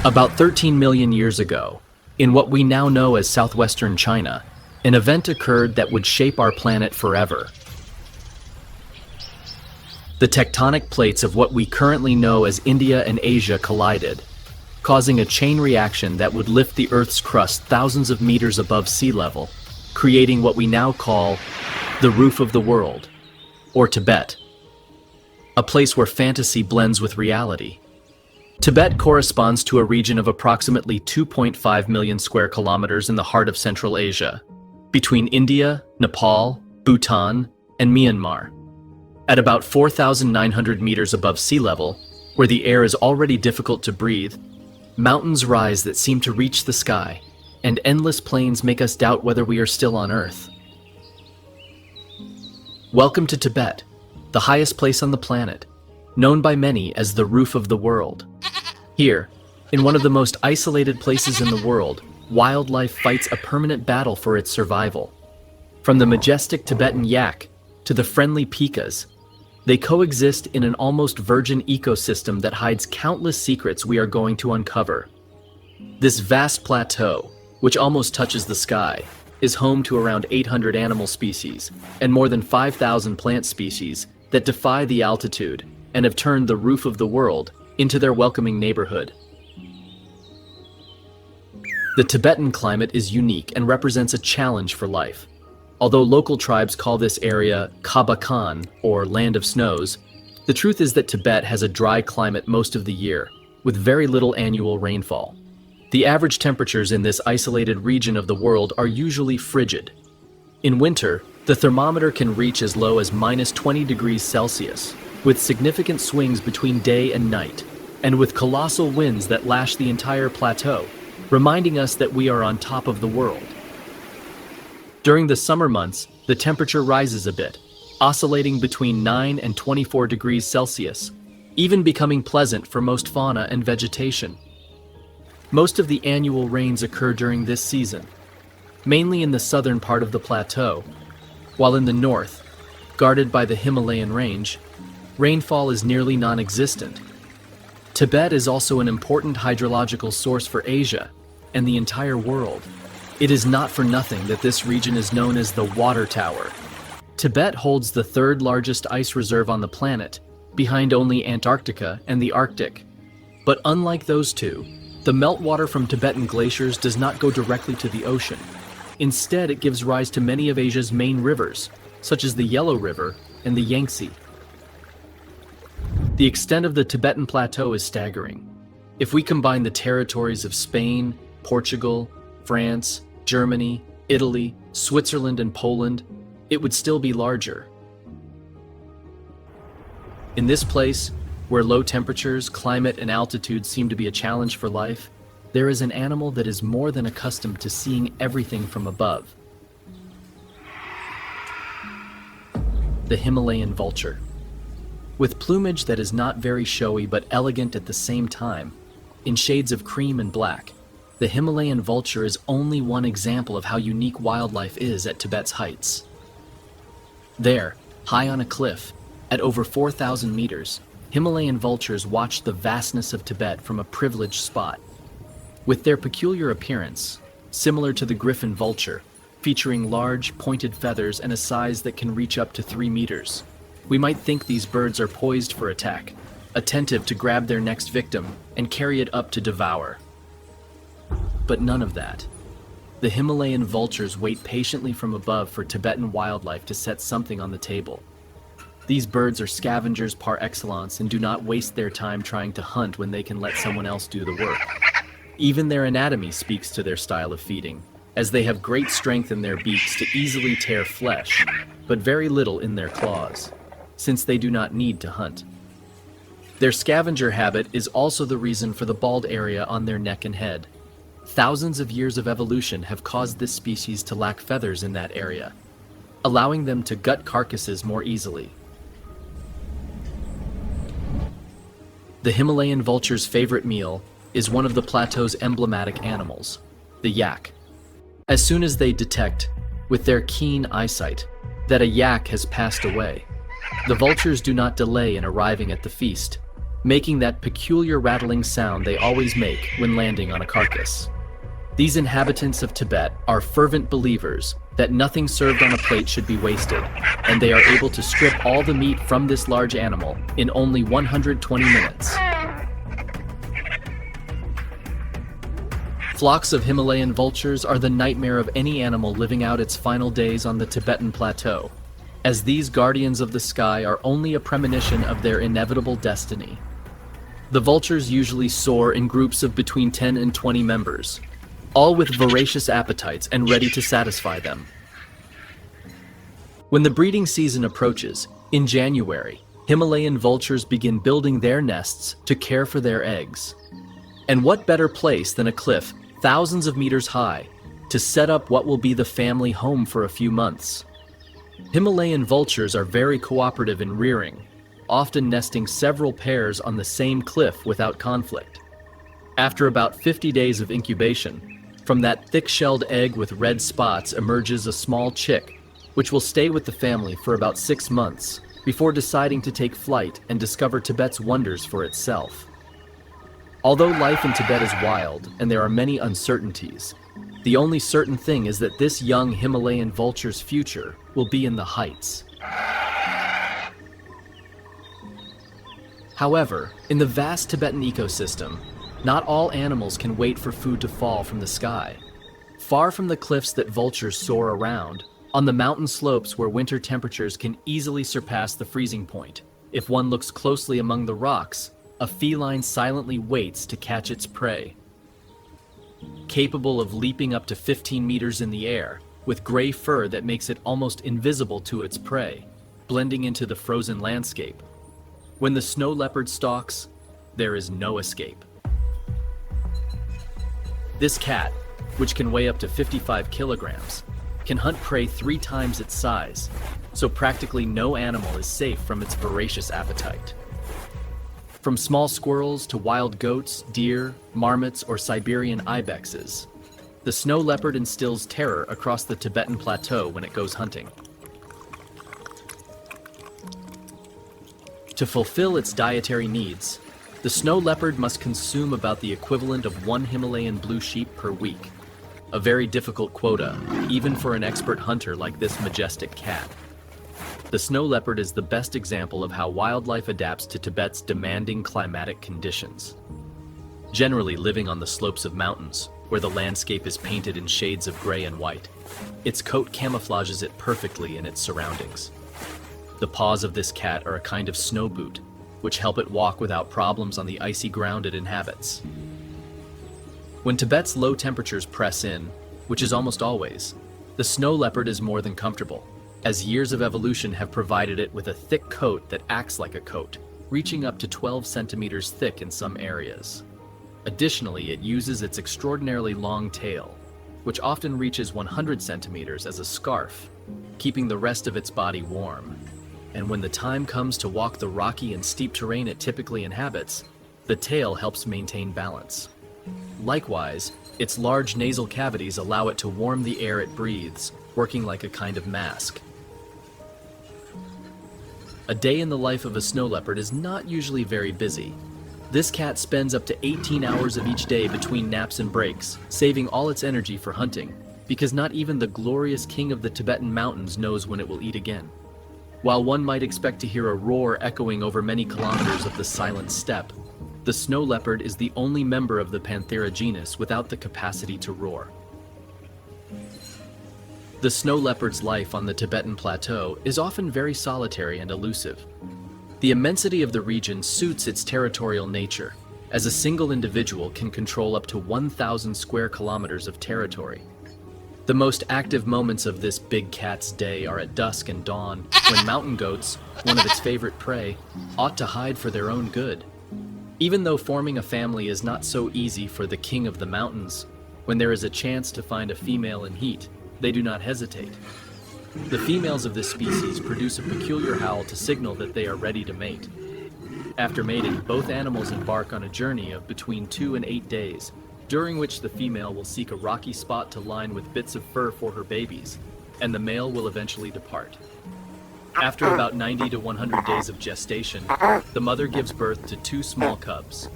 About 13 million years ago, in what we now know as southwestern China, an event occurred that would shape our planet forever. The tectonic plates of what we currently know as India and Asia collided, causing a chain reaction that would lift the Earth's crust thousands of meters above sea level, creating what we now call the roof of the world, or Tibet, a place where fantasy blends with reality. Tibet corresponds to a region of approximately 2.5 million square kilometers in the heart of Central Asia, between India, Nepal, Bhutan, and Myanmar. At about 4,900 meters above sea level, where the air is already difficult to breathe, mountains rise that seem to reach the sky, and endless plains make us doubt whether we are still on Earth. Welcome to Tibet, the highest place on the planet, known by many as the roof of the world. Here, in one of the most isolated places in the world, wildlife fights a permanent battle for its survival. From the majestic Tibetan yak to the friendly pikas, they coexist in an almost virgin ecosystem that hides countless secrets we are going to uncover. This vast plateau, which almost touches the sky, is home to around 800 animal species and more than 5,000 plant species that defy the altitude and have turned the roof of the world into their welcoming neighborhood. The Tibetan climate is unique and represents a challenge for life. Although local tribes call this area Kaba Khan, or Land of Snows, the truth is that Tibet has a dry climate most of the year, with very little annual rainfall. The average temperatures in this isolated region of the world are usually frigid. In winter, the thermometer can reach as low as -20 degrees Celsius, with significant swings between day and night, and with colossal winds that lash the entire plateau, reminding us that we are on top of the world. During the summer months, the temperature rises a bit, oscillating between 9 and 24 degrees Celsius, even becoming pleasant for most fauna and vegetation. Most of the annual rains occur during this season, mainly in the southern part of the plateau, while in the north, guarded by the Himalayan range, rainfall is nearly non-existent. Tibet is also an important hydrological source for Asia and the entire world. It is not for nothing that this region is known as the Water Tower. Tibet holds the third largest ice reserve on the planet, behind only Antarctica and the Arctic. But unlike those two, the meltwater from Tibetan glaciers does not go directly to the ocean. Instead, it gives rise to many of Asia's main rivers, such as the Yellow River and the Yangtze. The extent of the Tibetan plateau is staggering. If we combine the territories of Spain, Portugal, France, Germany, Italy, Switzerland, and Poland, it would still be larger. In this place, where low temperatures, climate, and altitude seem to be a challenge for life, there is an animal that is more than accustomed to seeing everything from above. The Himalayan vulture. With plumage that is not very showy but elegant at the same time, in shades of cream and black, the Himalayan vulture is only one example of how unique wildlife is at Tibet's heights. There, high on a cliff, at over 4,000 meters, Himalayan vultures watch the vastness of Tibet from a privileged spot. With their peculiar appearance, similar to the griffon vulture, featuring large, pointed feathers and a size that can reach up to 3 meters, we might think these birds are poised for attack, attentive to grab their next victim and carry it up to devour. But none of that. The Himalayan vultures wait patiently from above for Tibetan wildlife to set something on the table. These birds are scavengers par excellence and do not waste their time trying to hunt when they can let someone else do the work. Even their anatomy speaks to their style of feeding, as they have great strength in their beaks to easily tear flesh, but very little in their claws, since they do not need to hunt. Their scavenger habit is also the reason for the bald area on their neck and head. Thousands of years of evolution have caused this species to lack feathers in that area, allowing them to gut carcasses more easily. The Himalayan vulture's favorite meal is one of the plateau's emblematic animals, the yak. As soon as they detect, with their keen eyesight, that a yak has passed away, the vultures do not delay in arriving at the feast, making that peculiar rattling sound they always make when landing on a carcass. These inhabitants of Tibet are fervent believers that nothing served on a plate should be wasted, and they are able to strip all the meat from this large animal in only 120 minutes. Flocks of Himalayan vultures are the nightmare of any animal living out its final days on the Tibetan plateau, as these guardians of the sky are only a premonition of their inevitable destiny. The vultures usually soar in groups of between 10 and 20 members, all with voracious appetites and ready to satisfy them. When the breeding season approaches, in January, Himalayan vultures begin building their nests to care for their eggs. And what better place than a cliff thousands of meters high to set up what will be the family home for a few months? Himalayan vultures are very cooperative in rearing, often nesting several pairs on the same cliff without conflict. After about 50 days of incubation, from that thick-shelled egg with red spots emerges a small chick, which will stay with the family for about 6 months before deciding to take flight and discover Tibet's wonders for itself. Although life in Tibet is wild and there are many uncertainties, the only certain thing is that this young Himalayan vulture's future will be in the heights. However, in the vast Tibetan ecosystem, not all animals can wait for food to fall from the sky. Far from the cliffs that vultures soar around, on the mountain slopes where winter temperatures can easily surpass the freezing point, if one looks closely among the rocks, a feline silently waits to catch its prey. Capable of leaping up to 15 meters in the air, with gray fur that makes it almost invisible to its prey, blending into the frozen landscape. When the snow leopard stalks, there is no escape. This cat, which can weigh up to 55 kilograms, can hunt prey 3 times its size, so practically no animal is safe from its voracious appetite. From small squirrels to wild goats, deer, marmots, or Siberian ibexes, the snow leopard instills terror across the Tibetan plateau when it goes hunting. To fulfill its dietary needs, the snow leopard must consume about the equivalent of 1 Himalayan blue sheep per week, a very difficult quota, even for an expert hunter like this majestic cat. The snow leopard is the best example of how wildlife adapts to Tibet's demanding climatic conditions. Generally living on the slopes of mountains, where the landscape is painted in shades of gray and white, its coat camouflages it perfectly in its surroundings. The paws of this cat are a kind of snow boot, which help it walk without problems on the icy ground it inhabits. When Tibet's low temperatures press in, which is almost always, the snow leopard is more than comfortable, as years of evolution have provided it with a thick coat that acts like a coat, reaching up to 12 centimeters thick in some areas. Additionally, it uses its extraordinarily long tail, which often reaches 100 centimeters, as a scarf, keeping the rest of its body warm. And when the time comes to walk the rocky and steep terrain it typically inhabits, the tail helps maintain balance. Likewise, its large nasal cavities allow it to warm the air it breathes, working like a kind of mask. A day in the life of a snow leopard is not usually very busy. This cat spends up to 18 hours of each day between naps and breaks, saving all its energy for hunting, because not even the glorious king of the Tibetan mountains knows when it will eat again. While one might expect to hear a roar echoing over many kilometers of the silent steppe, the snow leopard is the only member of the Panthera genus without the capacity to roar. The snow leopard's life on the Tibetan plateau is often very solitary and elusive. The immensity of the region suits its territorial nature, as a single individual can control up to 1,000 square kilometers of territory. The most active moments of this big cat's day are at dusk and dawn, when mountain goats, one of its favorite prey, ought to hide for their own good. Even though forming a family is not so easy for the king of the mountains, when there is a chance to find a female in heat, they do not hesitate. The females of this species produce a peculiar howl to signal that they are ready to mate. After mating, both animals embark on a journey of between 2 and 8 days, during which the female will seek a rocky spot to line with bits of fur for her babies, and the male will eventually depart. After about 90 to 100 days of gestation, the mother gives birth to two small cubs.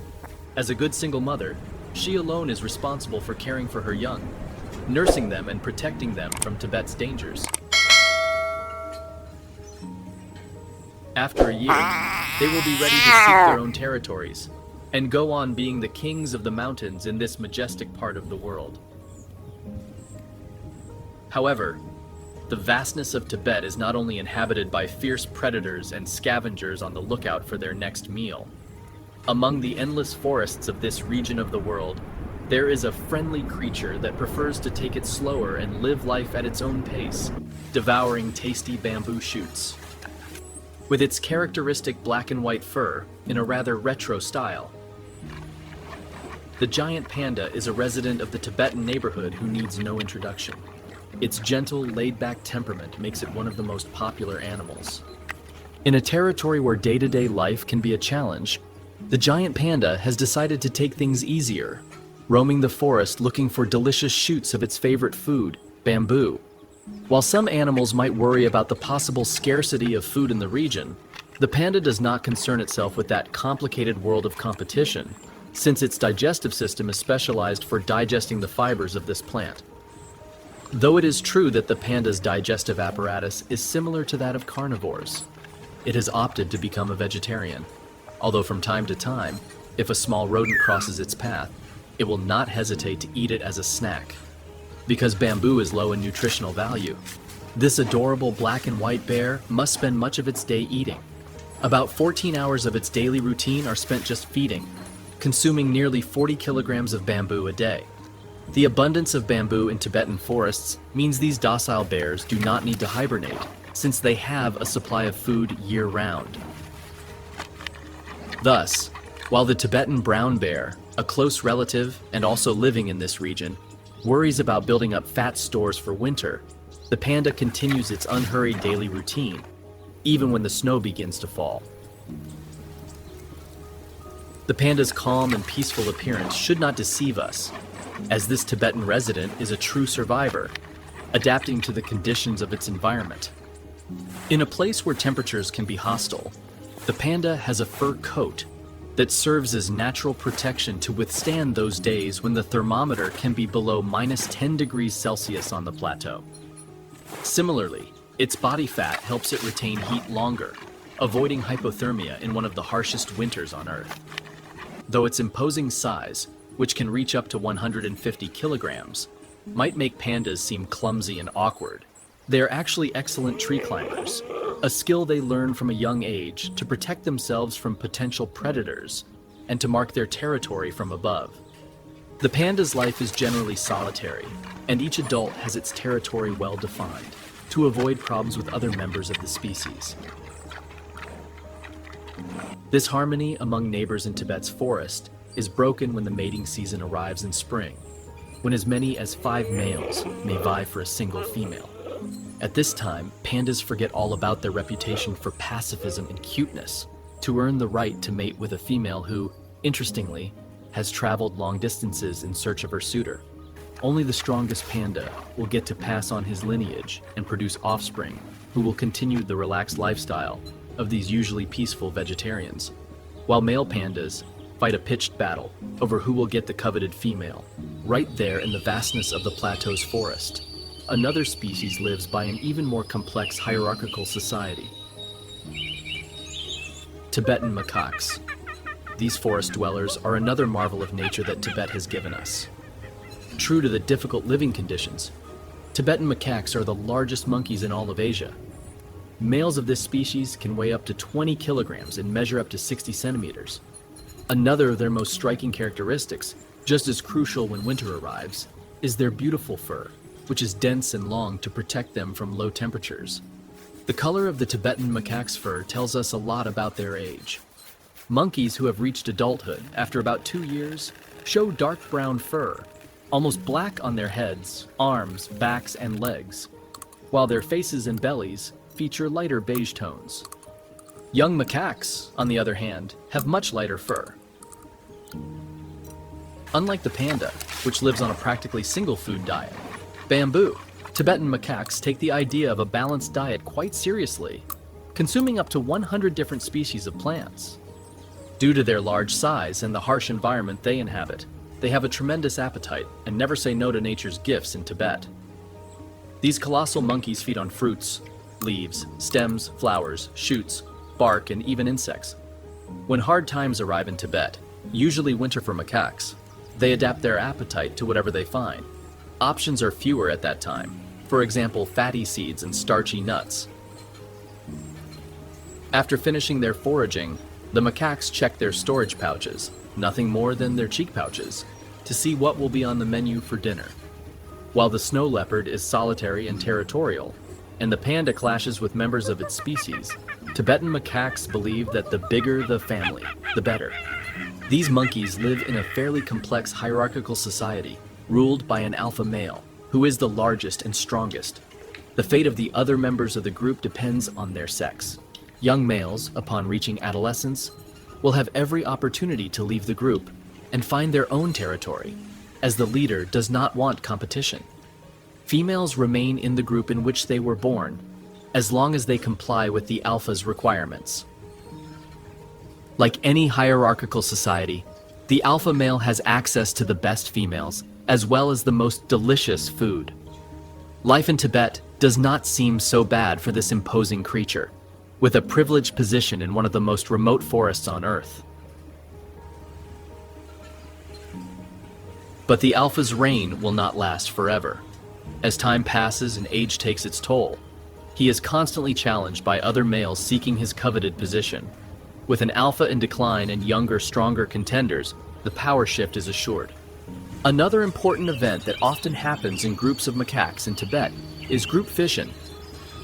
As a good single mother, she alone is responsible for caring for her young, nursing them and protecting them from Tibet's dangers. After a year, they will be ready to seek their own territories and go on being the kings of the mountains in this majestic part of the world. However, the vastness of Tibet is not only inhabited by fierce predators and scavengers on the lookout for their next meal. Among the endless forests of this region of the world, there is a friendly creature that prefers to take it slower and live life at its own pace, devouring tasty bamboo shoots. With its characteristic black and white fur in a rather retro style, the giant panda is a resident of the Tibetan neighborhood who needs no introduction. Its gentle, laid-back temperament makes it one of the most popular animals. In a territory where day-to-day life can be a challenge, the giant panda has decided to take things easier, roaming the forest looking for delicious shoots of its favorite food, bamboo. While some animals might worry about the possible scarcity of food in the region, the panda does not concern itself with that complicated world of competition, since its digestive system is specialized for digesting the fibers of this plant. Though it is true that the panda's digestive apparatus is similar to that of carnivores, it has opted to become a vegetarian. Although from time to time, if a small rodent crosses its path, it will not hesitate to eat it as a snack. Because bamboo is low in nutritional value, this adorable black and white bear must spend much of its day eating. About 14 hours of its daily routine are spent just feeding, consuming nearly 40 kilograms of bamboo a day. The abundance of bamboo in Tibetan forests means these docile bears do not need to hibernate, since they have a supply of food year-round. Thus, while the Tibetan brown bear, a close relative and also living in this region, worries about building up fat stores for winter, the panda continues its unhurried daily routine, even when the snow begins to fall. The panda's calm and peaceful appearance should not deceive us, as this Tibetan resident is a true survivor, adapting to the conditions of its environment. In a place where temperatures can be hostile, the panda has a fur coat that serves as natural protection to withstand those days when the thermometer can be below -10 degrees Celsius on the plateau. Similarly, its body fat helps it retain heat longer, avoiding hypothermia in one of the harshest winters on Earth. Though its imposing size, which can reach up to 150 kilograms, might make pandas seem clumsy and awkward, they are actually excellent tree climbers, a skill they learn from a young age to protect themselves from potential predators and to mark their territory from above. The panda's life is generally solitary, and each adult has its territory well defined to avoid problems with other members of the species. This harmony among neighbors in Tibet's forest is broken when the mating season arrives in spring, when as many as 5 males may vie for a single female. At this time, pandas forget all about their reputation for pacifism and cuteness to earn the right to mate with a female who, interestingly, has traveled long distances in search of her suitor. Only the strongest panda will get to pass on his lineage and produce offspring who will continue the relaxed lifestyle of these usually peaceful vegetarians, while male pandas fight a pitched battle over who will get the coveted female, right there in the vastness of the plateau's forest. Another species lives by an even more complex hierarchical society. Tibetan macaques. These forest dwellers are another marvel of nature that Tibet has given us. True to the difficult living conditions, Tibetan macaques are the largest monkeys in all of Asia. Males of this species can weigh up to 20 kilograms and measure up to 60 centimeters. Another of their most striking characteristics, just as crucial when winter arrives, is their beautiful fur, which is dense and long to protect them from low temperatures. The color of the Tibetan macaque's fur tells us a lot about their age. Monkeys who have reached adulthood after about 2 years show dark brown fur, almost black on their heads, arms, backs, and legs, while their faces and bellies feature lighter beige tones. Young macaques, on the other hand, have much lighter fur. Unlike the panda, which lives on a practically single food diet, bamboo, Tibetan macaques take the idea of a balanced diet quite seriously consuming up to 100 different species of plants. Due to their large size and the harsh environment they inhabit, they have a tremendous appetite and never say no to nature's gifts in Tibet. These colossal monkeys feed on fruits, leaves, stems, flowers, shoots, bark, and even insects. When hard times arrive in Tibet, usually winter for macaques, they adapt their appetite to whatever they find. Options are fewer at that time, for example, fatty seeds and starchy nuts. After finishing their foraging, the macaques check their storage pouches, nothing more than their cheek pouches, to see what will be on the menu for dinner. While the snow leopard is solitary and territorial, and the panda clashes with members of its species, Tibetan macaques believe that the bigger the family, the better. These monkeys live in a fairly complex hierarchical society, ruled by an alpha male, who is the largest and strongest. The fate of the other members of the group depends on their sex. Young males, upon reaching adolescence, will have every opportunity to leave the group and find their own territory, as the leader does not want competition. Females remain in the group in which they were born, as long as they comply with the alpha's requirements. Like any hierarchical society, the alpha male has access to the best females, as well as the most delicious food. Life in Tibet does not seem so bad for this imposing creature, with a privileged position in one of the most remote forests on Earth. But the alpha's reign will not last forever. As time passes and age takes its toll, he is constantly challenged by other males seeking his coveted position. With an alpha in decline and younger, stronger contenders, the power shift is assured. Another important event that often happens in groups of macaques in Tibet is group fission.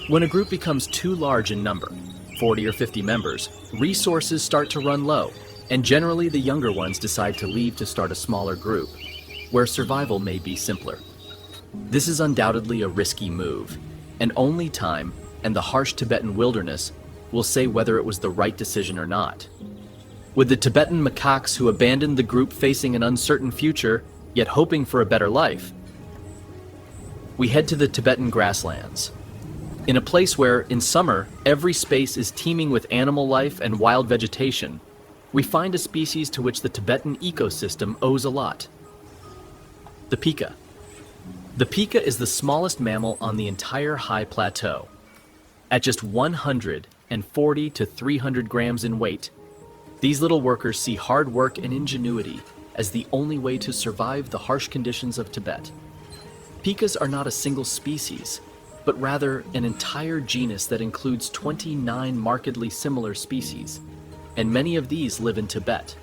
When a group becomes too large in number, 40 or 50 members, resources start to run low, and generally the younger ones decide to leave to start a smaller group, where survival may be simpler. This is undoubtedly a risky move, and only time and the harsh Tibetan wilderness will say whether it was the right decision or not. With the Tibetan macaques who abandoned the group facing an uncertain future, yet hoping for a better life, we head to the Tibetan grasslands. In a place where, in summer, every space is teeming with animal life and wild vegetation, we find a species to which the Tibetan ecosystem owes a lot: the pika. The pika is the smallest mammal on the entire high plateau. At just 140 to 300 grams in weight, these little workers see hard work and ingenuity as the only way to survive the harsh conditions of Tibet. Pikas are not a single species, but rather an entire genus that includes 29 markedly similar species, and many of these live in Tibet.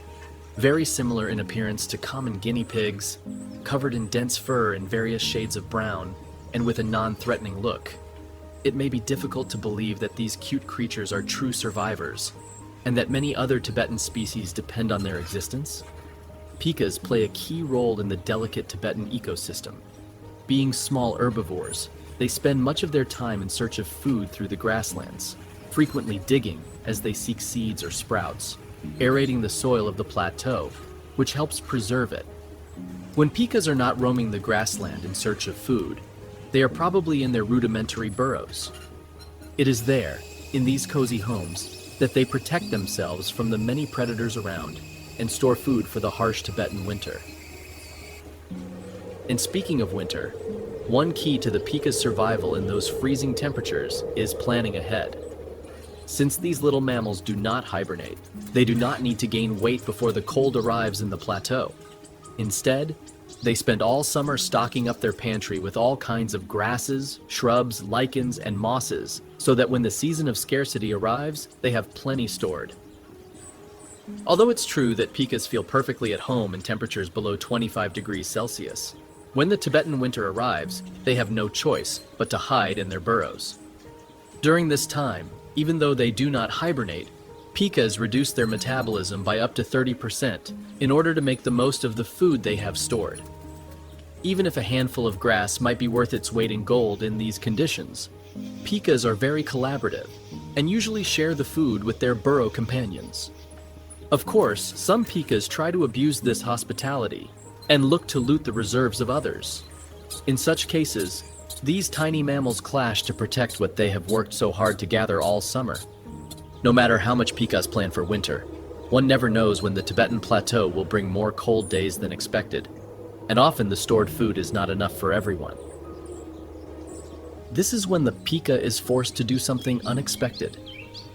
Very similar in appearance to common guinea pigs, covered in dense fur in various shades of brown, and with a non-threatening look. It may be difficult to believe that these cute creatures are true survivors, and that many other Tibetan species depend on their existence. Pikas play a key role in the delicate Tibetan ecosystem. Being small herbivores, they spend much of their time in search of food through the grasslands, frequently digging as they seek seeds or sprouts, aerating the soil of the plateau, which helps preserve it. When pikas are not roaming the grassland in search of food, they are probably in their rudimentary burrows. It is there, in these cozy homes, that they protect themselves from the many predators around and store food for the harsh Tibetan winter. And speaking of winter, one key to the pika's survival in those freezing temperatures is planning ahead. Since these little mammals do not hibernate, they do not need to gain weight before the cold arrives in the plateau. Instead, they spend all summer stocking up their pantry with all kinds of grasses, shrubs, lichens, and mosses, so that when the season of scarcity arrives, they have plenty stored. Although it's true that pikas feel perfectly at home in temperatures below 25 degrees Celsius, when the Tibetan winter arrives, they have no choice but to hide in their burrows. During this time, even though they do not hibernate, pikas reduce their metabolism by up to 30% in order to make the most of the food they have stored. Even if a handful of grass might be worth its weight in gold in these conditions, pikas are very collaborative and usually share the food with their burrow companions. Of course, some pikas try to abuse this hospitality and look to loot the reserves of others. In such cases, These tiny mammals clash to protect what they have worked so hard to gather all summer. No matter how much pikas plan for winter, one never knows when the Tibetan Plateau will bring more cold days than expected, and often the stored food is not enough for everyone. This is when the pika is forced to do something unexpected,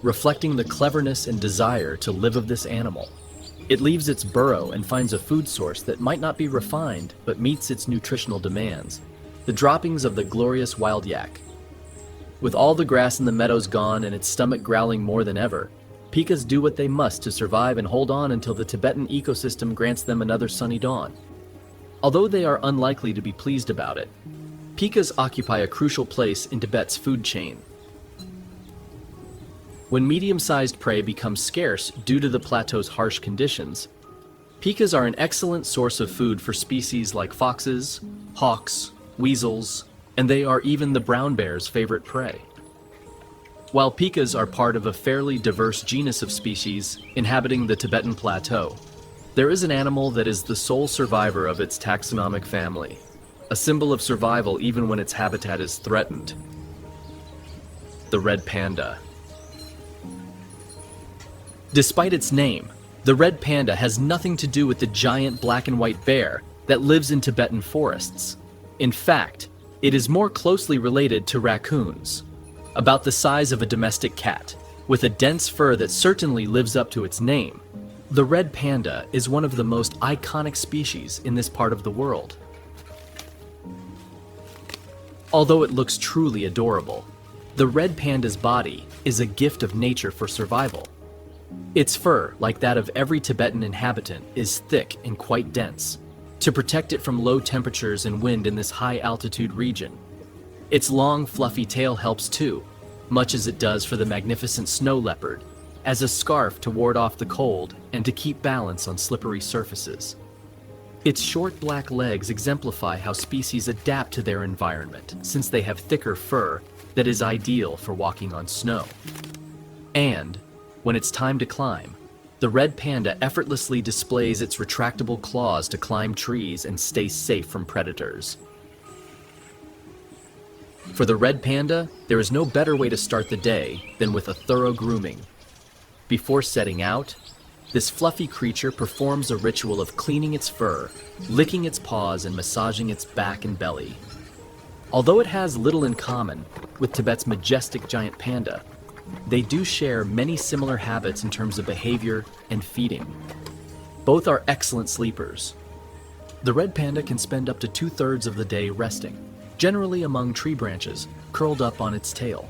reflecting the cleverness and desire to live of this animal. It leaves its burrow and finds a food source that might not be refined, but meets its nutritional demands: the droppings of the glorious wild yak. With all the grass in the meadows gone and its stomach growling more than ever, pikas do what they must to survive and hold on until the Tibetan ecosystem grants them another sunny dawn. Although they are unlikely to be pleased about it, pikas occupy a crucial place in Tibet's food chain. When medium-sized prey becomes scarce due to the plateau's harsh conditions, pikas are an excellent source of food for species like foxes, hawks, weasels, and they are even the brown bear's favorite prey. While pikas are part of a fairly diverse genus of species inhabiting the Tibetan Plateau, there is an animal that is the sole survivor of its taxonomic family, a symbol of survival even when its habitat is threatened: the red panda. Despite its name, the red panda has nothing to do with the giant black and white bear that lives in Tibetan forests. In fact, it is more closely related to raccoons, about the size of a domestic cat, with a dense fur that certainly lives up to its name. The red panda is one of the most iconic species in this part of the world. Although it looks truly adorable, the red panda's body is a gift of nature for survival. Its fur, like that of every Tibetan inhabitant, is thick and quite dense, to protect it from low temperatures and wind in this high-altitude region. Its long, fluffy tail helps too, much as it does for the magnificent snow leopard, as a scarf to ward off the cold and to keep balance on slippery surfaces. Its short black legs exemplify how species adapt to their environment, since they have thicker fur that is ideal for walking on snow. And, when it's time to climb, the red panda effortlessly displays its retractable claws to climb trees and stay safe from predators. For the red panda, there is no better way to start the day than with a thorough grooming. Before setting out, this fluffy creature performs a ritual of cleaning its fur, licking its paws, and massaging its back and belly. Although it has little in common with Tibet's majestic giant panda, they do share many similar habits in terms of behavior and feeding. Both are excellent sleepers. The red panda can spend up to 2/3 of the day resting, generally among tree branches, curled up on its tail.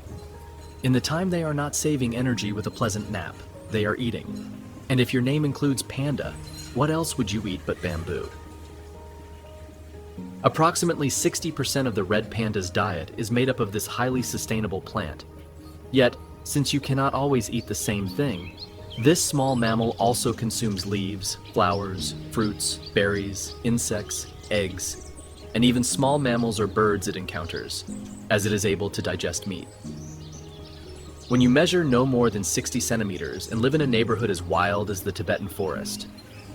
In the time they are not saving energy with a pleasant nap, they are eating. And if your name includes panda, what else would you eat but bamboo? Approximately 60% of the red panda's diet is made up of this highly sustainable plant. Yet, since you cannot always eat the same thing, this small mammal also consumes leaves, flowers, fruits, berries, insects, eggs, and even small mammals or birds it encounters, as it is able to digest meat. When you measure no more than 60 centimeters and live in a neighborhood as wild as the Tibetan forest,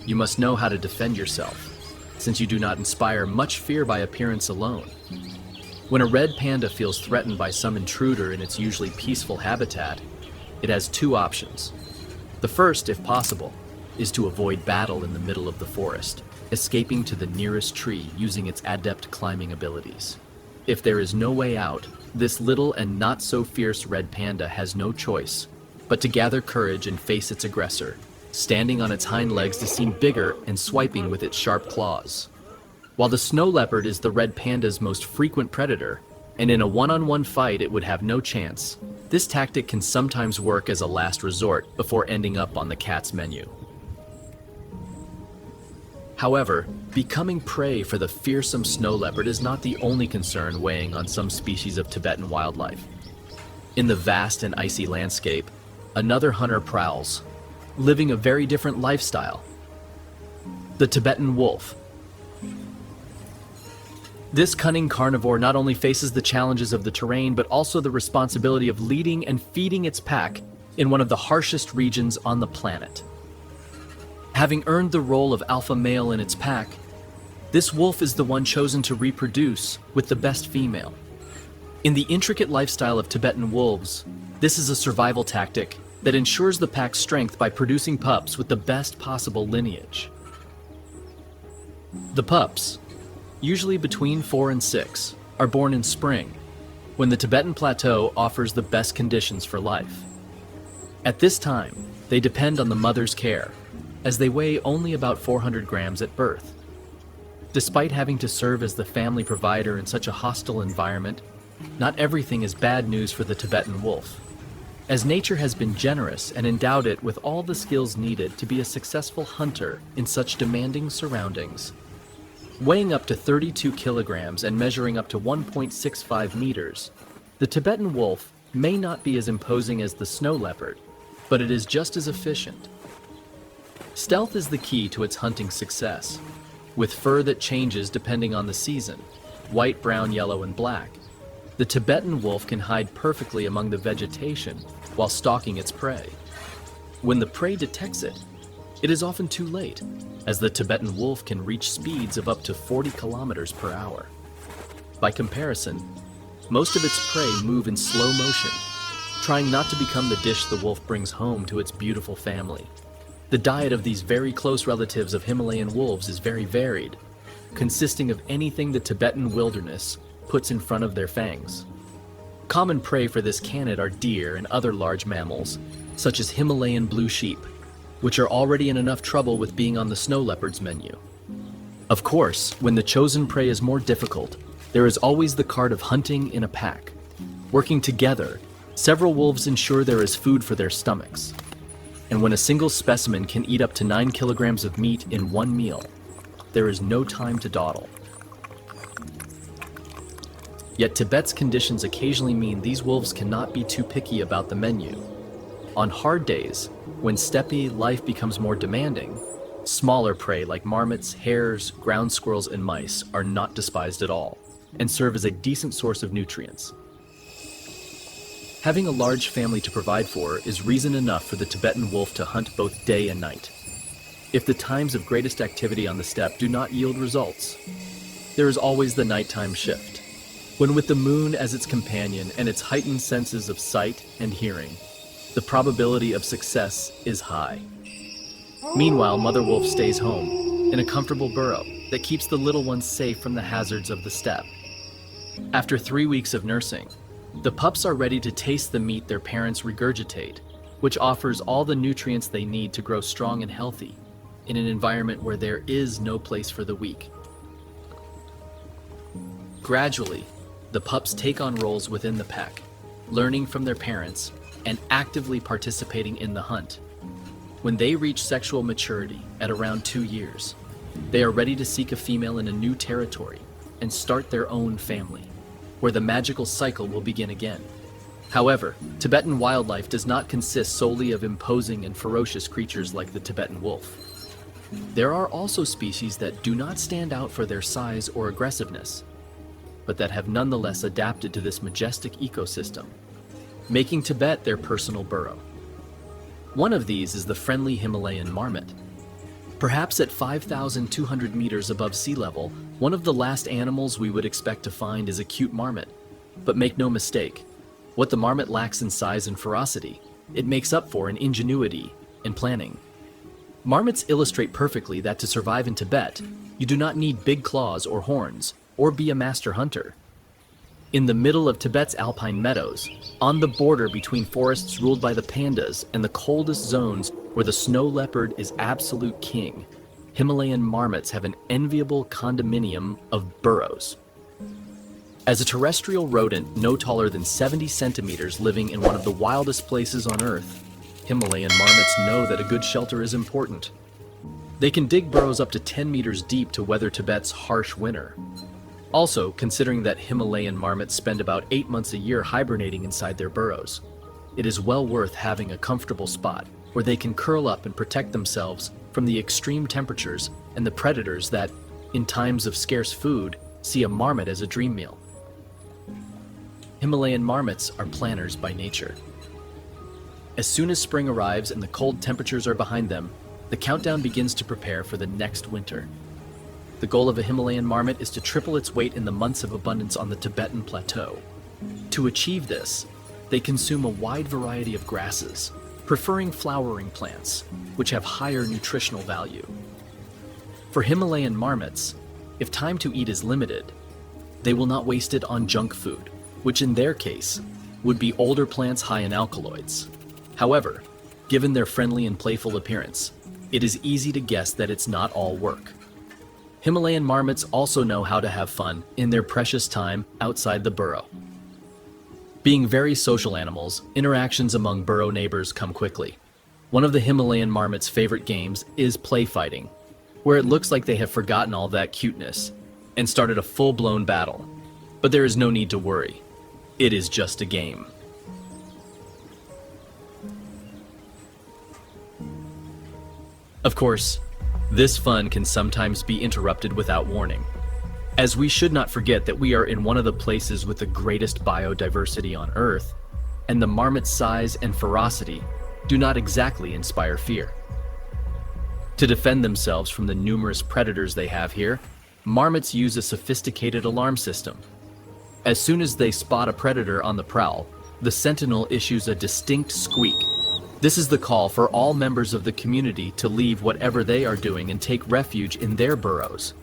you must know how to defend yourself, since you do not inspire much fear by appearance alone. When a red panda feels threatened by some intruder in its usually peaceful habitat, it has two options. The first, if possible, is to avoid battle in the middle of the forest, escaping to the nearest tree using its adept climbing abilities. If there is no way out, this little and not so fierce red panda has no choice but to gather courage and face its aggressor, standing on its hind legs to seem bigger and swiping with its sharp claws. While the snow leopard is the red panda's most frequent predator, and in a one-on-one fight it would have no chance, this tactic can sometimes work as a last resort before ending up on the cat's menu. However, becoming prey for the fearsome snow leopard is not the only concern weighing on some species of Tibetan wildlife. In the vast and icy landscape, another hunter prowls, living a very different lifestyle: the Tibetan wolf. This cunning carnivore not only faces the challenges of the terrain, but also the responsibility of leading and feeding its pack in one of the harshest regions on the planet. Having earned the role of alpha male in its pack, this wolf is the one chosen to reproduce with the best female. In the intricate lifestyle of Tibetan wolves, this is a survival tactic that ensures the pack's strength by producing pups with the best possible lineage. The pups, usually between 4 and 6, are born in spring, when the Tibetan plateau offers the best conditions for life. At this time, they depend on the mother's care, as they weigh only about 400 grams at birth. Despite having to serve as the family provider in such a hostile environment, not everything is bad news for the Tibetan wolf, as nature has been generous and endowed it with all the skills needed to be a successful hunter in such demanding surroundings. Weighing up to 32 kilograms and measuring up to 1.65 meters, the Tibetan wolf may not be as imposing as the snow leopard, but it is just as efficient. Stealth is the key to its hunting success. With fur that changes depending on the season, white, brown, yellow, and black, the Tibetan wolf can hide perfectly among the vegetation while stalking its prey. When the prey detects it, it is often too late, as the Tibetan wolf can reach speeds of up to 40 kilometers per hour. By comparison, most of its prey move in slow motion, trying not to become the dish the wolf brings home to its beautiful family. The diet of these very close relatives of Himalayan wolves is very varied, consisting of anything the Tibetan wilderness puts in front of their fangs. Common prey for this canid are deer and other large mammals, such as Himalayan blue sheep, which are already in enough trouble with being on the snow leopard's menu. Of course, when the chosen prey is more difficult, there is always the card of hunting in a pack. Working together, several wolves ensure there is food for their stomachs. And when a single specimen can eat up to 9 kilograms of meat in one meal, there is no time to dawdle. Yet Tibet's conditions occasionally mean these wolves cannot be too picky about the menu. On hard days, when steppe life becomes more demanding, smaller prey like marmots, hares, ground squirrels, and mice are not despised at all, and serve as a decent source of nutrients. Having a large family to provide for is reason enough for the Tibetan wolf to hunt both day and night. If the times of greatest activity on the steppe do not yield results, there is always the nighttime shift, when with the moon as its companion and its heightened senses of sight and hearing, the probability of success is high. Meanwhile, Mother Wolf stays home, in a comfortable burrow that keeps the little ones safe from the hazards of the steppe. After 3 weeks of nursing, the pups are ready to taste the meat their parents regurgitate, which offers all the nutrients they need to grow strong and healthy, in an environment where there is no place for the weak. Gradually, the pups take on roles within the pack, learning from their parents and actively participating in the hunt. When they reach sexual maturity at around 2 years, they are ready to seek a female in a new territory and start their own family, where the magical cycle will begin again. However, Tibetan wildlife does not consist solely of imposing and ferocious creatures like the Tibetan wolf. There are also species that do not stand out for their size or aggressiveness, but that have nonetheless adapted to this majestic ecosystem, making Tibet their personal burrow. One of these is the friendly Himalayan marmot. Perhaps at 5,200 meters above sea level, one of the last animals we would expect to find is a cute marmot. But make no mistake, what the marmot lacks in size and ferocity, it makes up for in ingenuity and planning. Marmots illustrate perfectly that to survive in Tibet, you do not need big claws or horns, or be a master hunter. In the middle of Tibet's alpine meadows, on the border between forests ruled by the pandas and the coldest zones where the snow leopard is absolute king, Himalayan marmots have an enviable condominium of burrows. As a terrestrial rodent no taller than 70 centimeters living in one of the wildest places on Earth, Himalayan marmots know that a good shelter is important. They can dig burrows up to 10 meters deep to weather Tibet's harsh winter. Also, considering that Himalayan marmots spend about 8 months a year hibernating inside their burrows, it is well worth having a comfortable spot where they can curl up and protect themselves from the extreme temperatures and the predators that, in times of scarce food, see a marmot as a dream meal. Himalayan marmots are planners by nature. As soon as spring arrives and the cold temperatures are behind them, the countdown begins to prepare for the next winter. The goal of a Himalayan marmot is to triple its weight in the months of abundance on the Tibetan plateau, To achieve this, they consume a wide variety of grasses, preferring flowering plants, which have higher nutritional value. For Himalayan marmots, if time to eat is limited, they will not waste it on junk food, which in their case would be older plants high in alkaloids. However, given their friendly and playful appearance, it is easy to guess that it's not all work. Himalayan marmots also know how to have fun in their precious time outside the burrow. Being very social animals, interactions among burrow neighbors come quickly. One of the Himalayan marmot's favorite games is play fighting, where it looks like they have forgotten all that cuteness and started a full-blown battle. But there is no need to worry. It is just a game. Of course, this fun can sometimes be interrupted without warning, as we should not forget that we are in one of the places with the greatest biodiversity on Earth, and the marmot's size and ferocity do not exactly inspire fear. To defend themselves from the numerous predators they have here, marmots use a sophisticated alarm system. As soon as they spot a predator on the prowl, the sentinel issues a distinct squeak. This is the call for all members of the community to leave whatever they are doing and take refuge in their burrows.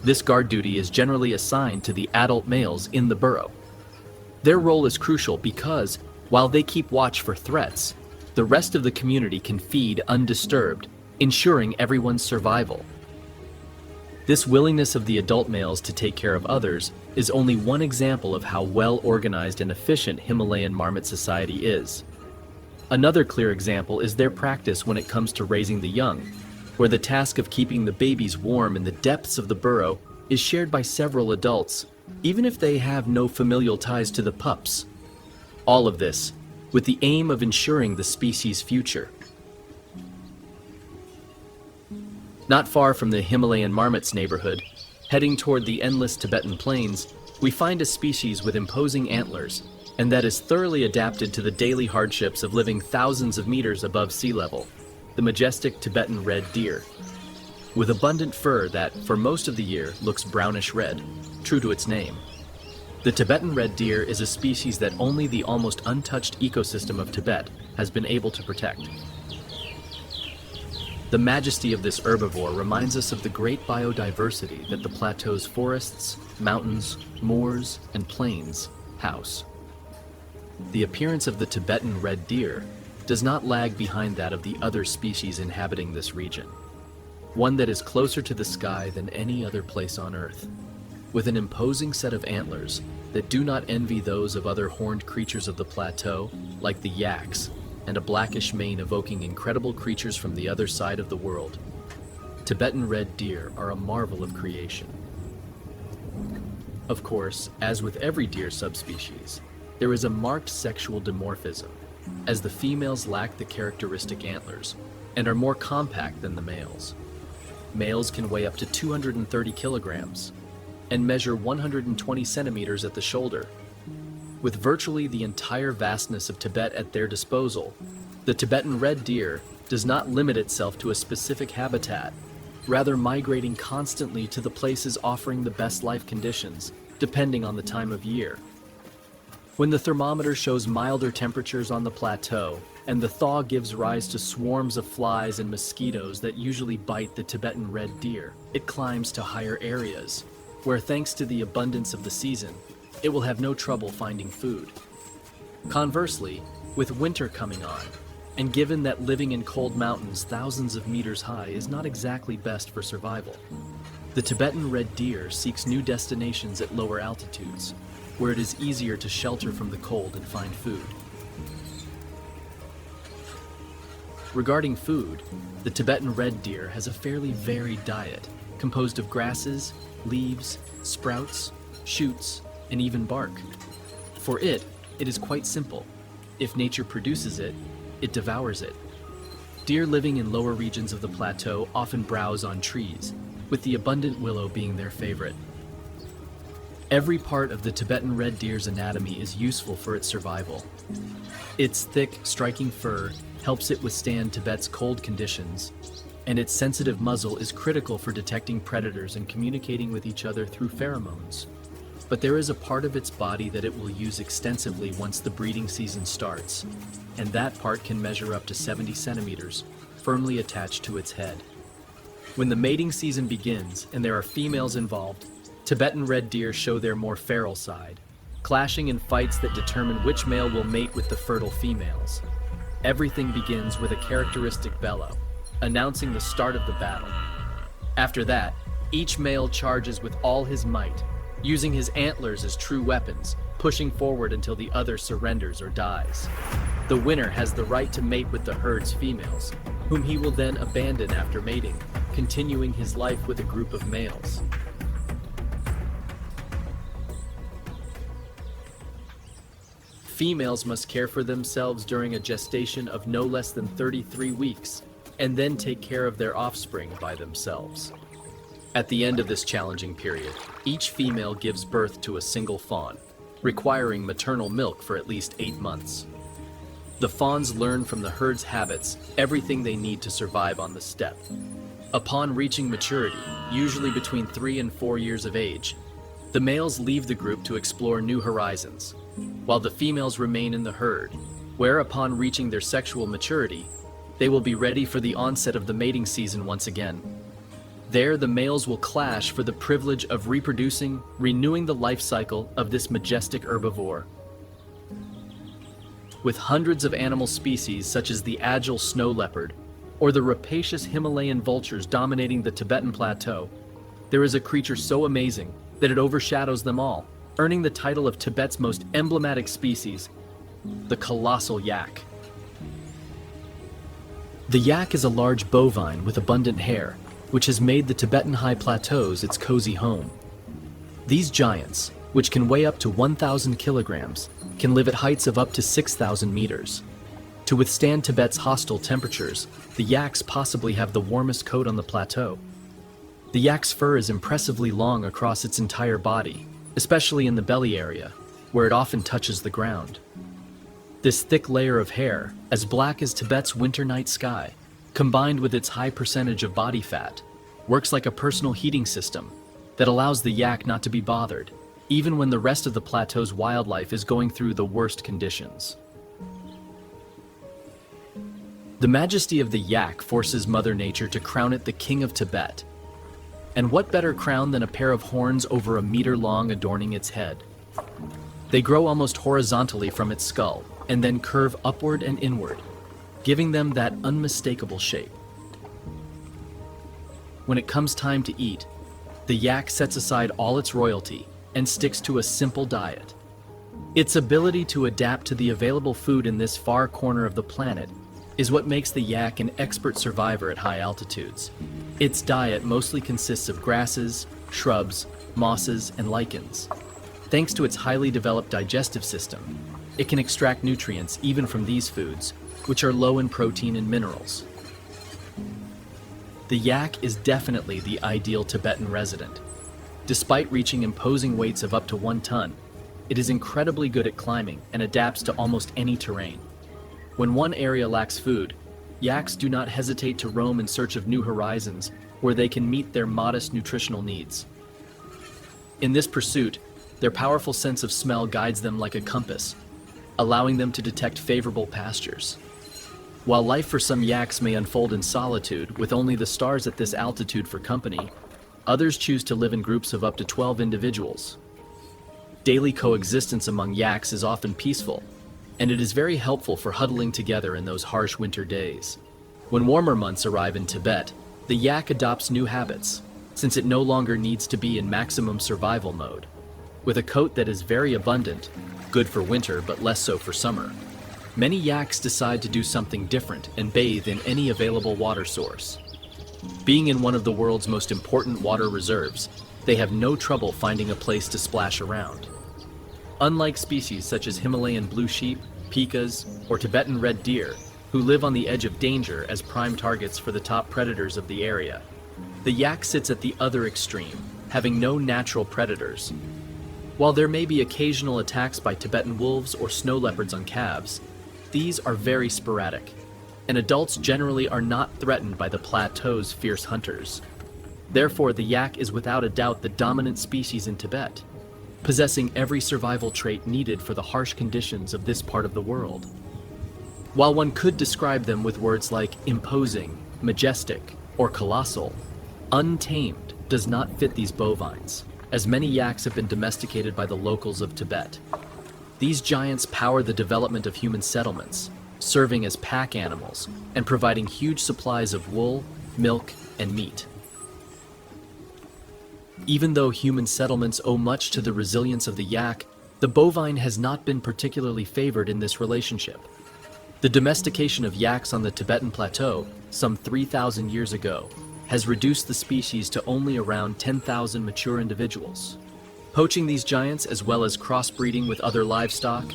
This guard duty is generally assigned to the adult males in the burrow. Their role is crucial because, while they keep watch for threats, the rest of the community can feed undisturbed, ensuring everyone's survival. This willingness of the adult males to take care of others is only one example of how well organized and efficient Himalayan marmot society is. Another clear example is their practice when it comes to raising the young, where the task of keeping the babies warm in the depths of the burrow is shared by several adults, even if they have no familial ties to the pups. All of this with the aim of ensuring the species' future. Not far from the Himalayan marmot's neighborhood, heading toward the endless Tibetan plains, we find a species with imposing antlers, and that is thoroughly adapted to the daily hardships of living thousands of meters above sea level, the majestic Tibetan red deer. With abundant fur that, for most of the year, looks brownish red, true to its name. The Tibetan red deer is a species that only the almost untouched ecosystem of Tibet has been able to protect. The majesty of this herbivore reminds us of the great biodiversity that the plateau's forests, mountains, moors, and plains house. The appearance of the Tibetan red deer does not lag behind that of the other species inhabiting this region, one that is closer to the sky than any other place on Earth, with an imposing set of antlers that do not envy those of other horned creatures of the plateau, like the yaks, and a blackish mane evoking incredible creatures from the other side of the world. Tibetan red deer are a marvel of creation. Of course, as with every deer subspecies, there is a marked sexual dimorphism, as the females lack the characteristic antlers and are more compact than the males. Males can weigh up to 230 kilograms and measure 120 centimeters at the shoulder. With virtually the entire vastness of Tibet at their disposal, the Tibetan red deer does not limit itself to a specific habitat, rather migrating constantly to the places offering the best life conditions, depending on the time of year. When the thermometer shows milder temperatures on the plateau, and the thaw gives rise to swarms of flies and mosquitoes that usually bite the Tibetan red deer, it climbs to higher areas, where thanks to the abundance of the season, it will have no trouble finding food. Conversely, with winter coming on, and given that living in cold mountains thousands of meters high is not exactly best for survival, the Tibetan red deer seeks new destinations at lower altitudes, where it is easier to shelter from the cold and find food. Regarding food, the Tibetan red deer has a fairly varied diet, composed of grasses, leaves, sprouts, shoots, and even bark. For it is quite simple. If nature produces it, it devours it. Deer living in lower regions of the plateau often browse on trees, with the abundant willow being their favorite. Every part of the Tibetan red deer's anatomy is useful for its survival. Its thick, striking fur helps it withstand Tibet's cold conditions, and its sensitive muzzle is critical for detecting predators and communicating with each other through pheromones. But there is a part of its body that it will use extensively once the breeding season starts, and that part can measure up to 70 centimeters, firmly attached to its head. When the mating season begins and there are females involved, Tibetan red deer show their more feral side, clashing in fights that determine which male will mate with the fertile females. Everything begins with a characteristic bellow, announcing the start of the battle. After that, each male charges with all his might, using his antlers as true weapons, pushing forward until the other surrenders or dies. The winner has the right to mate with the herd's females, whom he will then abandon after mating, continuing his life with a group of males. Females must care for themselves during a gestation of no less than 33 weeks, and then take care of their offspring by themselves. At the end of this challenging period, each female gives birth to a single fawn, requiring maternal milk for at least 8 months. The fawns learn from the herd's habits everything they need to survive on the steppe. Upon reaching maturity, usually between 3 and 4 years of age, the males leave the group to explore new horizons, while the females remain in the herd, where upon reaching their sexual maturity, they will be ready for the onset of the mating season once again. There, the males will clash for the privilege of reproducing, renewing the life cycle of this majestic herbivore. With hundreds of animal species such as the agile snow leopard or the rapacious Himalayan vultures dominating the Tibetan plateau, there is a creature so amazing that it overshadows them all, earning the title of Tibet's most emblematic species, the colossal yak. The yak is a large bovine with abundant hair, which has made the Tibetan high plateaus its cozy home. These giants, which can weigh up to 1,000 kilograms, can live at heights of up to 6,000 meters. To withstand Tibet's hostile temperatures, the yaks possibly have the warmest coat on the plateau. The yak's fur is impressively long across its entire body, especially in the belly area, where it often touches the ground. This thick layer of hair, as black as Tibet's winter night sky, combined with its high percentage of body fat, works like a personal heating system that allows the yak not to be bothered, even when the rest of the plateau's wildlife is going through the worst conditions. The majesty of the yak forces Mother Nature to crown it the King of Tibet. And what better crown than a pair of horns over a meter long adorning its head? They grow almost horizontally from its skull and then curve upward and inward, giving them that unmistakable shape. When it comes time to eat, the yak sets aside all its royalty and sticks to a simple diet. Its ability to adapt to the available food in this far corner of the planet is what makes the yak an expert survivor at high altitudes. Its diet mostly consists of grasses, shrubs, mosses, and lichens. Thanks to its highly developed digestive system, it can extract nutrients even from these foods, which are low in protein and minerals. The yak is definitely the ideal Tibetan resident. Despite reaching imposing weights of up to 1 ton, it is incredibly good at climbing and adapts to almost any terrain. When one area lacks food, yaks do not hesitate to roam in search of new horizons where they can meet their modest nutritional needs. In this pursuit, their powerful sense of smell guides them like a compass, allowing them to detect favorable pastures. While life for some yaks may unfold in solitude with only the stars at this altitude for company, others choose to live in groups of up to 12 individuals. Daily coexistence among yaks is often peaceful, and it is very helpful for huddling together in those harsh winter days. When warmer months arrive in Tibet, the yak adopts new habits, since it no longer needs to be in maximum survival mode. With a coat that is very abundant, good for winter but less so for summer, many yaks decide to do something different and bathe in any available water source. Being in one of the world's most important water reserves, they have no trouble finding a place to splash around. Unlike species such as Himalayan blue sheep, pikas, or Tibetan red deer, who live on the edge of danger as prime targets for the top predators of the area, the yak sits at the other extreme, having no natural predators. While there may be occasional attacks by Tibetan wolves or snow leopards on calves, these are very sporadic, and adults generally are not threatened by the plateau's fierce hunters. Therefore, the yak is without a doubt the dominant species in Tibet. possessing every survival trait needed for the harsh conditions of this part of the world. While one could describe them with words like imposing, majestic, or colossal, untamed does not fit these bovines, as many yaks have been domesticated by the locals of Tibet. These giants power the development of human settlements, serving as pack animals and providing huge supplies of wool, milk, and meat. Even though human settlements owe much to the resilience of the yak, the bovine has not been particularly favored in this relationship. The domestication of yaks on the Tibetan plateau, some 3,000 years ago, has reduced the species to only around 10,000 mature individuals. Poaching these giants, as well as crossbreeding with other livestock,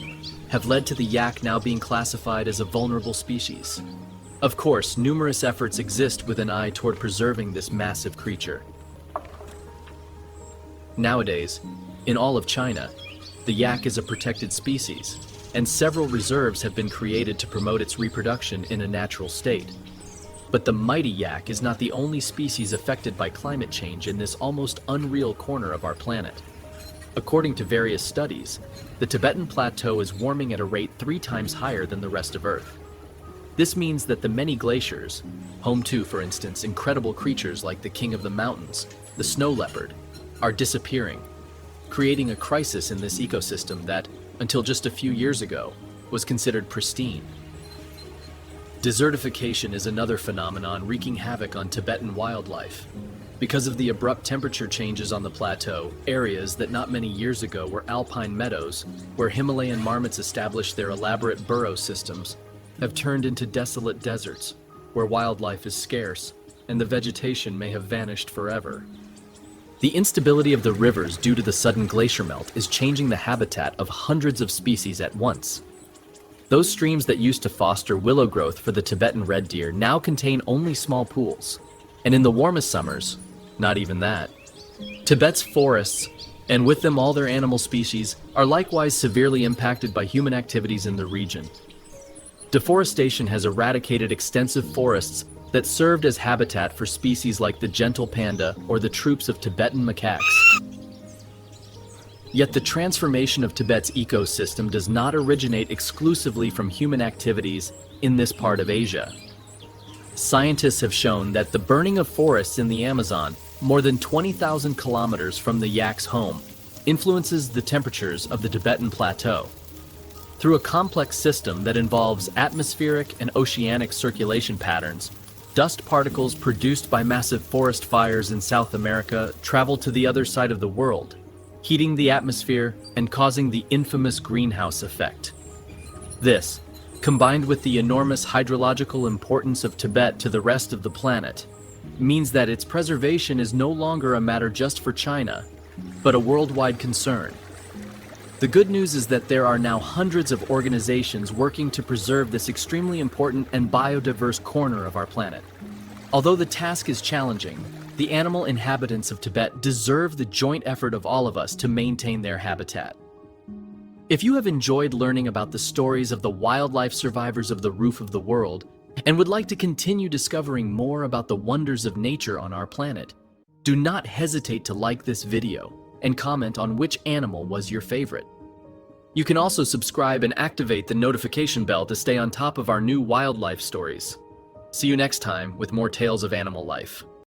have led to the yak now being classified as a vulnerable species. Of course, numerous efforts exist with an eye toward preserving this massive creature. Nowadays, in all of China, the yak is a protected species, and several reserves have been created to promote its reproduction in a natural state. But the mighty yak is not the only species affected by climate change in this almost unreal corner of our planet. According to various studies, the Tibetan plateau is warming at a rate 3 times higher than the rest of Earth. This means that the many glaciers, home to, for instance, incredible creatures like the king of the mountains, the snow leopard, are disappearing, creating a crisis in this ecosystem that, until just a few years ago, was considered pristine. Desertification is another phenomenon wreaking havoc on Tibetan wildlife. Because of the abrupt temperature changes on the plateau, areas that not many years ago were alpine meadows, where Himalayan marmots established their elaborate burrow systems, have turned into desolate deserts, where wildlife is scarce, and the vegetation may have vanished forever. The instability of the rivers due to the sudden glacier melt is changing the habitat of hundreds of species at once. Those streams that used to foster willow growth for the Tibetan red deer now contain only small pools, and in the warmest summers, not even that. Tibet's forests, and with them all their animal species, are likewise severely impacted by human activities in the region. Deforestation has eradicated extensive forests that served as habitat for species like the gentle panda or the troops of Tibetan macaques. Yet the transformation of Tibet's ecosystem does not originate exclusively from human activities in this part of Asia. Scientists have shown that the burning of forests in the Amazon, more than 20,000 kilometers from the yak's home, influences the temperatures of the Tibetan plateau. Through a complex system that involves atmospheric and oceanic circulation patterns, dust particles produced by massive forest fires in South America travel to the other side of the world, heating the atmosphere and causing the infamous greenhouse effect. This, combined with the enormous hydrological importance of Tibet to the rest of the planet, means that its preservation is no longer a matter just for China, but a worldwide concern. The good news is that there are now hundreds of organizations working to preserve this extremely important and biodiverse corner of our planet. Although the task is challenging, the animal inhabitants of Tibet deserve the joint effort of all of us to maintain their habitat. If you have enjoyed learning about the stories of the wildlife survivors of the roof of the world, and would like to continue discovering more about the wonders of nature on our planet, do not hesitate to like this video and comment on which animal was your favorite. You can also subscribe and activate the notification bell to stay on top of our new wildlife stories. See you next time with more tales of animal life.